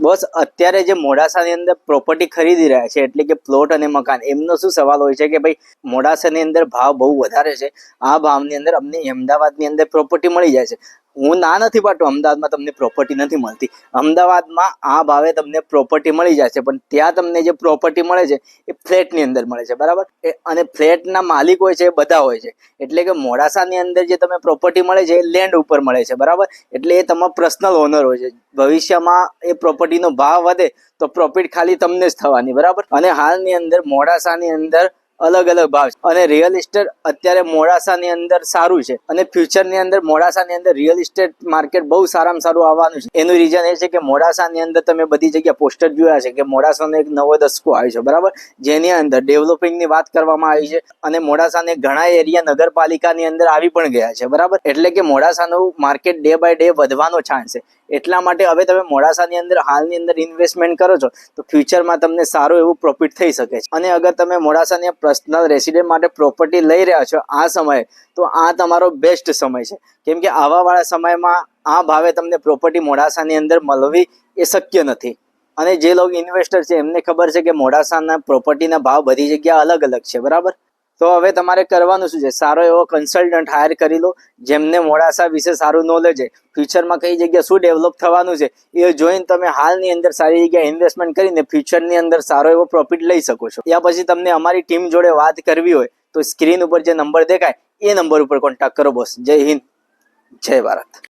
બસ અત્યારે જે મોડાસાની અંદર પ્રોપર્ટી ખરીદી રહ્યા છે એટલે કે પ્લોટ અને મકાન, એમનો શું સવાલ હોય છે કે ભાઈ મોડાસાની અંદર ભાવ બહુ વધારે છે, આ ભાવની અંદર અમને અમદાવાદની અંદર પ્રોપર્ટી મળી જાય છે. હું ના નથી પાડતો અમદાવાદમાં તમને પ્રોપર્ટી નથી મળતી, અમદાવાદમાં આ ભાવે તમને પ્રોપર્ટી મળી જાય છે, પણ ત્યાં તમને જે પ્રોપર્ટી મળે છે એ ફ્લેટની અંદર મળે છે, બરાબર. અને ફ્લેટના માલિક હોય છે એ બધા હોય છે, એટલે કે મોડાસાની અંદર જે તમે પ્રોપર્ટી મળે છે એ લેન્ડ ઉપર મળે છે, બરાબર. એટલે એ તમારો પર્સનલ ઓનર હોય છે. ભવિષ્યમાં એ પ્રોપર્ટીનો ભાવ વધે તો પ્રોફિટ ખાલી તમને જ થવાની, બરાબર. અને હાલની અંદર મોડાસાની અંદર અલગ અલગ ભાવ છે અને રિયલ એસ્ટેટ અત્યારે મોડાસાની અંદર સારું છે અને ફ્યુચરની અંદર મોડાસાની અંદર રિયલ એસ્ટેટ માર્કેટ બહુ સારામાં સારું આવવાનું છે. એનું રીઝન એ છે કે મોડાસાની અંદર તમે બધી જગ્યા પોસ્ટર જોયા છે કે મોડાસાનો એક નવો દસકો આવ્યો છે, બરાબર, જેની અંદર ડેવલપિંગની વાત કરવામાં આવી છે અને મોડાસાને ઘણા એરિયા નગરપાલિકાની અંદર આવી પણ ગયા છે, બરાબર. એટલે કે મોડાસાનું માર્કેટ ડે બાય ડે વધવાનો ચાન્સ છે. એટલા માટે હવે તમે મોડાસાની અંદર હાલની અંદર ઇન્વેસ્ટમેન્ટ કરો છો તો ફ્યુચરમાં તમને સારું એવું પ્રોફિટ થઈ શકે છે. અને અગર તમે મોડાસાની પર્સનલ રેસિડેન્ટ માટે પ્રોપર્ટી લઈ રહ્યા છો આ સમયે, તો આ તમારો બેસ્ટ સમય છે, કેમ કે આવાવાળા સમયમાં આ ભાવે તમને પ્રોપર્ટી મોડાસાની અંદર મળવી એ શક્ય નથી. અને જે લોકો ઇન્વેસ્ટર છે એમને ખબર છે કે મોડાસાના પ્રોપર્ટીના ભાવ બધી જગ્યા અલગ અલગ છે, બરાબર. તો હવે તમારે કરવાનું શું છે, સારો એવો કન્સલ્ટન્ટ હાયર કરી લો જેમને મોડાસા વિશે સારું નોલેજ છે, ફ્યુચરમાં કઈ જગ્યા શું ડેવલપ થવાનું છે એ જોઈને તમે હાલની અંદર સારી જગ્યાએ ઇન્વેસ્ટમેન્ટ કરીને ફ્યુચરની અંદર સારો એવો પ્રોફિટ લઈ શકો છો. યા પછી તમને અમારી ટીમ જોડે વાત કરવી હોય તો સ્ક્રીન ઉપર જે નંબર દેખાય એ નંબર ઉપર કોન્ટેક્ટ કરો. બોસ, જય હિન્દ, જય ભારત.